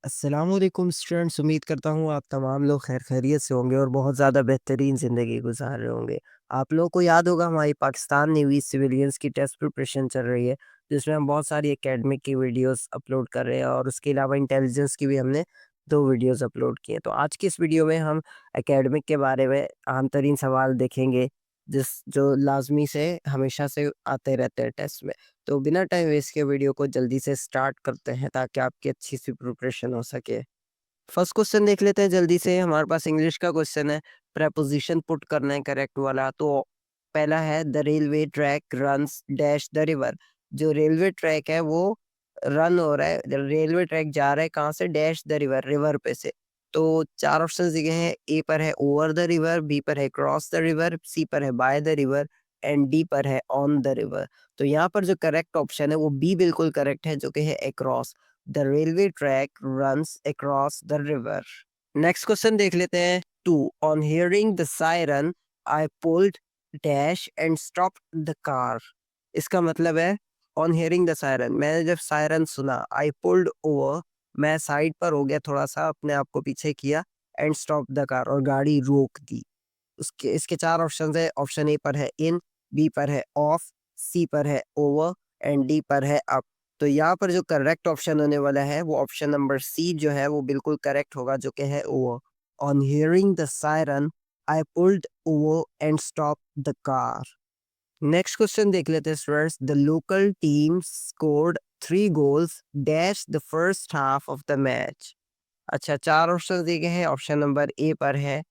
अस्सलामुअलैकुम स्टूडेंट्स, उम्मीद करता हूँ आप तमाम लोग खैर खैरियत से होंगे और बहुत ज़्यादा बेहतरीन ज़िंदगी गुजार रहे होंगे। आप लोगों को याद होगा हमारी पाकिस्तान नेवी सिविलियंस की टेस्ट प्रिपरेशन चल रही है, जिसमें हम बहुत सारी एकेडमिक की वीडियोस अपलोड कर रहे हैं और उसके अलावा इंटेलिजेंस की भी हमने 2 वीडियोस अपलोड की हैं। तो आज की इस वीडियो में हम एकेडमिक के बारे में अहम तरीन सवाल देखेंगे, जिस जो लाज़मी से हमेशा से आते रहते हैं टेस्ट में। तो बिना टाइम वेस्ट किए वीडियो को जल्दी से स्टार्ट करते हैं ताकि आपकी अच्छी सी प्रिपरेशन हो सके। फर्स्ट क्वेश्चन देख लेते हैं जल्दी से। हमारे पास इंग्लिश का क्वेश्चन है, प्रेपोजिशन पुट करना है करेक्ट वाला। तो पहला है the railway track runs dash the river. जो रेलवे ट्रैक है वो रन हो रहा है, रेलवे ट्रैक जा रहा है कहाँ से, डैश द रिवर, रिवर पे से। तो चार ऑप्शंस दिए हैं, ए पर है ओवर द रिवर, बी पर है क्रॉस द रिवर, सी पर है by the river and D पर है ऑन द रिवर। तो यहाँ पर जो करेक्ट ऑप्शन है वो बी बिल्कुल करेक्ट है, जो कि है across. The railway track runs across the river. Next question देख लेते हैं। Two on hearing the siren I pulled dash and stop the car. इसका मतलब है ऑन हियरिंग द सायरन, मैंने जब सायरन सुना, आई पुल्ड ओवर, मैं साइड पर हो गया, थोड़ा सा अपने आप को पीछे किया, एंड स्टॉप द कार, और गाड़ी रोक दी। उसके इसके चार ऑप्शन है। ऑप्शन ए पर है इन, बी पर है ऑफ, सी पर है ओवर एंड डी पर है अप। तो यहाँ पर जो करेक्ट ऑप्शन होने वाला है वो ऑप्शन नंबर सी जो है वो बिल्कुल करेक्ट होगा, जो कि है over. On hearing the siren I pulled over and stop the car. Next question देख लेते हैं students. The local team scored 3 goals dash the first half of the match. अच्छा, चार ऑप्शन दिए गए हैं। ऑप्शन नंबर ए पर है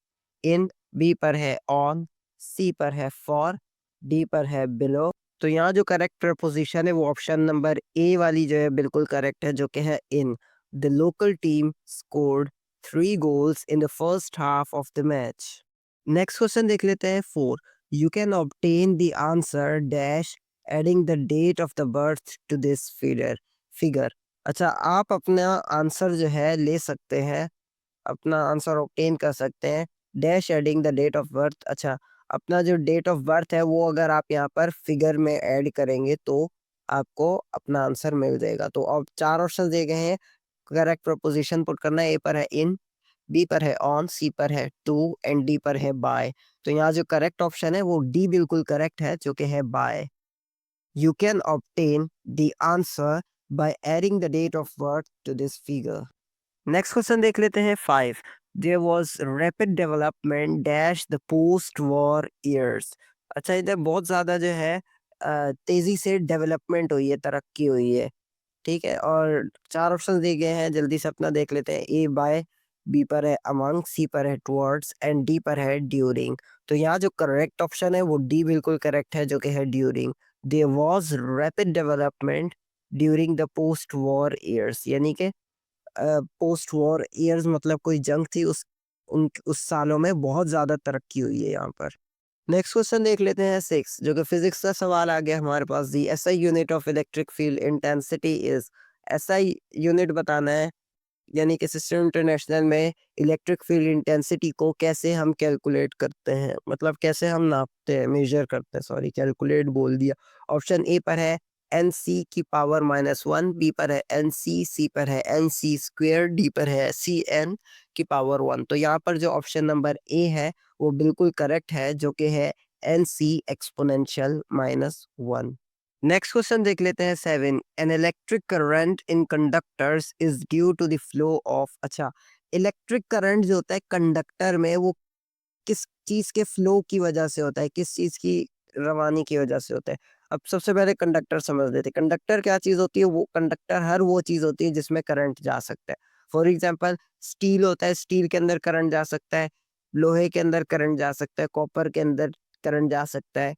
इन, बी पर है ऑन, सी पर है फॉर, डी पर है बिलो। तो यहाँ जो करेक्ट प्रपोजिशन है वो ऑप्शन नंबर ए वाली जो है बिल्कुल करेक्ट है, जो कि है इन। The local team scored 3 goals in the first half of the match. Next question देख लेते हैं। 4 you can obtain the answer dash adding the date of the birth to this figure. अच्छा, आप अपना आंसर जो है ले सकते हैं, अपना आंसर ऑब्टेन कर सकते हैं dash adding the date of birth. अच्छा, अपना जो डेट ऑफ बर्थ है वो अगर आप यहाँ पर फिगर में ऐड करेंगे तो आपको अपना आंसर मिल जाएगा। तो अब चार ऑप्शन दिए गए हैं, करेक्ट प्रपोजिशन पुट करना है। ए पर है इन, बी पर है ऑन, सी पर है टू एंड डी पर है बाय। तो यहाँ जो करेक्ट ऑप्शन है वो डी बिल्कुल करेक्ट है, जो कि है bye. You can obtain the answer by adding the date of birth to this figure. Next question देख लेते हैं। 5 there was rapid development dash the post war years. अच्छा, इधर बहुत ज़्यादा जो है तेज़ी से डेवलपमेंट हुई है, तरक्की हुई है। ठीक है, और चार ऑप्शन दिए गए हैं, जल्दी से अपना देख लेते हैं। ए बाय, बी पर है अमंग, सी पर है टुवर्ड्स एंड डी पर है ड्यूरिंग। तो यहाँ जो करेक्ट ऑप्शन है वो डी बिल्कुल करेक्ट है, जो कि है during. There was rapid development during the post war years, यानी कि पोस्ट वॉर ईयर्स मतलब कोई जंग थी, उस सालों में बहुत ज़्यादा तरक्की हुई है यहाँ पर। नेक्स्ट क्वेश्चन देख लेते हैं। 6 जो कि फिजिक्स का सवाल आ गया हमारे पास। The SI unit of electric field intensity is. SI unit बताना है, यानी कि सिस्टम इंटरनेशनल में इलेक्ट्रिक फील्ड इंटेंसिटी को कैसे हम कैलकुलेट करते हैं, मतलब कैसे हम नापते हैं, मेजर करते हैं, सॉरी कैलकुलेट बोल दिया। ऑप्शन ए पर है एन सी की पावर -1, बी पर है एन सी पर है एन सी स्क्वेयर, डी पर है सी एन की पावर 1। तो यहाँ पर जो ऑप्शन नंबर ए है वो बिल्कुल करेक्ट है, जो कि है N C exponential -1। Next question देख लेते हैं। 7 an electric current in conductors is due to the flow of. अच्छा, इलेक्ट्रिक करंट जो होता है कंडक्टर में वो किस चीज के फ्लो की वजह से होता है, किस चीज की रवानी की वजह से होता है। अब सबसे पहले कंडक्टर समझ लेते हैं। कंडक्टर क्या चीज होती है, वो कंडक्टर हर वो चीज होती है जिसमें करंट जा सकता है। फॉर एग्जाम्पल स्टील होता है, स्टील के अंदर करंट जा सकता है, लोहे के अंदर करंट जा सकता है, कॉपर के अंदर करंट जा सकता है।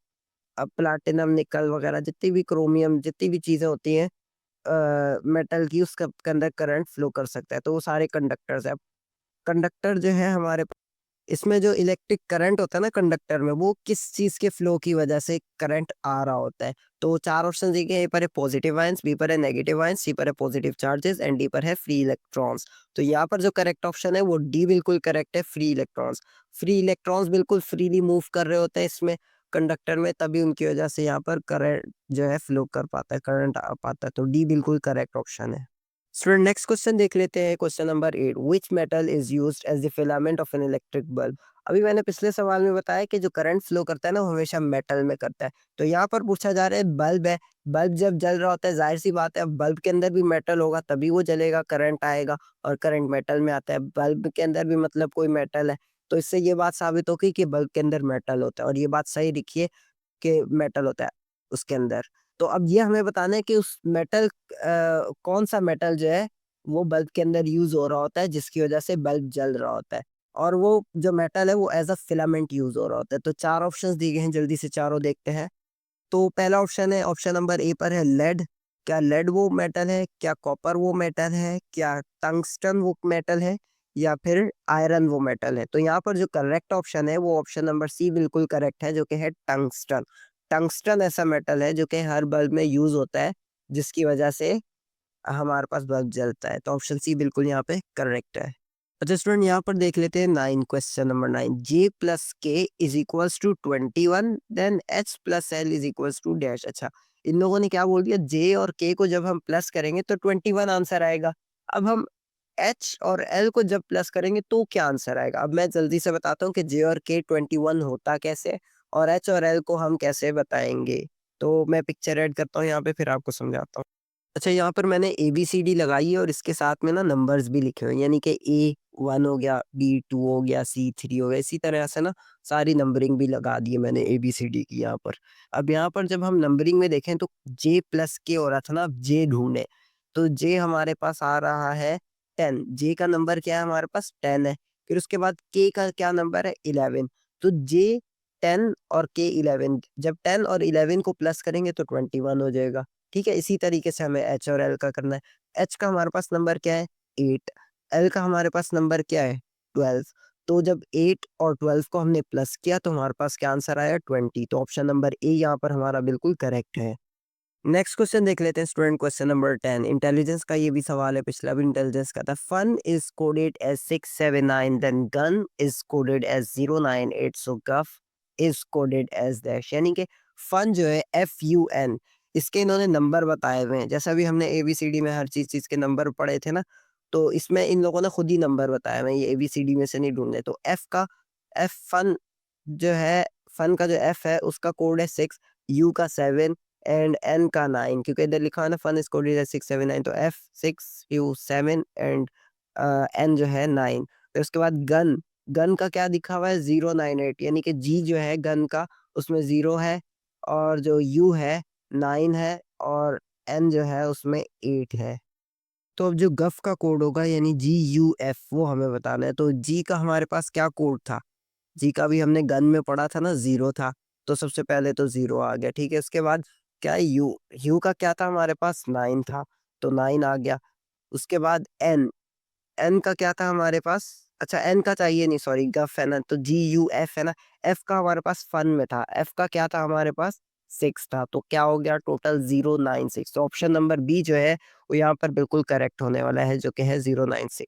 अब प्लैटिनम, निकल वगैरह जितनी भी, क्रोमियम, जितनी भी चीजें होती हैं मेटल की, उसका के अंदर करंट फ्लो कर सकता है। तो वो सारे कंडक्टर्स है। अब कंडक्टर जो है हमारे, इसमें जो इलेक्ट्रिक करंट होता है ना कंडक्टर में, वो किस चीज के फ्लो की वजह से करंट आ रहा होता है। तो चार ऑप्शन दिए गए, ए पर है पॉजिटिव आयंस, बी पर है नेगेटिव आयंस, सी पर है पॉजिटिव चार्जेस एंड डी पर है फ्री इलेक्ट्रॉन्स। तो यहाँ पर जो करेक्ट ऑप्शन है वो डी बिल्कुल करेक्ट है, फ्री इलेक्ट्रॉन्स। फ्री इलेक्ट्रॉन्स बिल्कुल फ्रीली मूव कर रहे होते हैं इसमें कंडक्टर में, तभी उनकी वजह से यहाँ पर करंट जो है फ्लो कर पाता है, करंट आ पाता है। तो डी बिल्कुल करेक्ट ऑप्शन है। स्टूडेंट नेक्स्ट क्वेश्चन देख लेते हैं। Question number 8, which metal is used as the filament of an electric bulb. अभी मैंने पिछले सवाल में बताया कि जो करंट फ्लो करता है ना वो हमेशा मेटल में करता है। तो यहाँ पर पूछा जा रहा है बल्ब है, बल्ब जब जल रहा होता है जाहिर सी बात है अब बल्ब के अंदर भी मेटल होगा तभी वो जलेगा, करंट आएगा और करंट मेटल में आता है। बल्ब के अंदर भी मतलब कोई मेटल है, तो इससे ये बात साबित होगी कि बल्ब के अंदर मेटल होता है और ये बात सही लिखिए कि मेटल होता है उसके अंदर। तो अब ये हमें बताना है कि उस मेटल कौन-सा मेटल जो है वो बल्ब के अंदर यूज़ हो रहा होता है जिसकी वज़ह से बल्ब जल रहा होता है और वो जो मेटल है वो एज़ अ फिलामेंट यूज़ हो रहा होता है। तो 4 ऑप्शंस दिए गए हैं, जल्दी से चारों देखते हैं। तो पहला ऑप्शन है, ऑप्शन नंबर ए पर है लेड। क्या लेड वो मेटल है? क्या कॉपर वो मेटल है? क्या टंगस्टन वो मेटल है? या फिर आयरन वो मेटल है? तो यहाँ पर जो करेक्ट ऑप्शन है वो ऑप्शन नंबर सी बिल्कुल करेक्ट है जो कि है टंगस्टन। टंगस्टन ऐसा मेटल है जो कि हर बल्ब में यूज़ होता है जिसकी वजह से हमारे पास बल्ब जलता है। तो ऑप्शन सी बिल्कुल यहाँ पे करेक्ट है। अच्छा स्टूडेंट यहाँ पर देख लेते हैं 9, question number 9, J plus K is equals to 21 then H plus L is equals to dash. अच्छा, इन लोगों ने क्या बोल दिया, J और K को जब हम प्लस करेंगे तो 21 आंसर आएगा। अब हम H और L को जब प्लस करेंगे तो क्या आंसर आएगा? अब मैं जल्दी से बताता हूँ कि J और K 21 होता कैसे और H और L को हम कैसे बताएंगे। तो मैं पिक्चर ऐड करता हूँ यहाँ पे फिर आपको समझाता हूँ। अच्छा, यहाँ पर मैंने एबीसीडी लगाई है और इसके साथ में ना नंबर्स भी लिखे हुए हैं, यानी कि ए 1 हो गया, बी 2 हो गया, सी 3 हो गया, इसी तरह से ना सारी नंबरिंग भी लगा दी है मैंने एबीसीडी की यहाँ पर। अब यहाँ पर जब हम नंबरिंग में देखें तो जे प्लस के हो रहा था ना, अब जे ढूंढे तो जे हमारे पास आ रहा है 10। जे का नंबर क्या है हमारे पास 10 है। फिर उसके बाद के का क्या नंबर है 11। तो जे 10 और के 11, जब 10 और 11 को प्लस करेंगे तो 21 हो जाएगा। ठीक है? इसी तरीके से हमें एच और एल का करना है। एच का हमारे पास नंबर क्या है 8, एल का हमारे पास नंबर क्या है 12। तो जब 8 और 12 को हमने प्लस किया तो हमारे पास क्या आंसर आया 20। तो ऑप्शन नंबर ए यहाँ पर हमारा बिल्कुल करेक्ट है। नेक्स्ट क्वेश्चन देख लेते हैं स्टूडेंट, क्वेश्चन नंबर 10, इंटेलिजेंस का ये भी सवाल है, पिछला भी इंटेलिजेंस का था। Fun is coded as 679 then gun is coded as 098, so guff is coded as dash. यानी कि फन जो है FUN, इसके इन्होंने नंबर बताए हुए हैं। जैसा भी हमने ABCD में हर चीज के नंबर पढ़े थे ना, तो इसमें इन लोगों ने खुद ही नंबर बताए हुए हैं, ये ABCD में से नहीं ढूंढने। तो एफ फन जो है, फन का जो एफ है उसका कोड है 6, यू का 7 एंड एन का 9, क्योंकि इधर लिखा है ना फन इज कोडेड एज 679, तो एफ 6 यू 7 एंड एन जो है 9। फिर उसके बाद गन, गन का क्या दिखा हुआ है 098, यानी कि जी जो है गन का उसमें 0 है और जो यू है 9 है और एन जो है उसमें 8 है। तो अब जो गफ का कोड होगा यानी GUF वो हमें बताना है। तो जी का हमारे पास क्या कोड था, जी का भी हमने गन में पढ़ा था ना 0 था, तो सबसे पहले तो 0 आ गया, ठीक है? उसके बाद क्या है यू, यू का क्या था हमारे पास 9 था, तो 9 आ गया। उसके बाद एन, एन का क्या था हमारे पास, अच्छा एन का चाहिए नहीं सॉरी गफ है ना, तो GUF है ना। एफ का हमारे पास फन में था, एफ का क्या था हमारे पास 6 था, तो क्या हो गया टोटल 096। तो ऑप्शन नंबर बी जो है वो यहाँ पर बिल्कुल करेक्ट होने वाला है जो कि है 096।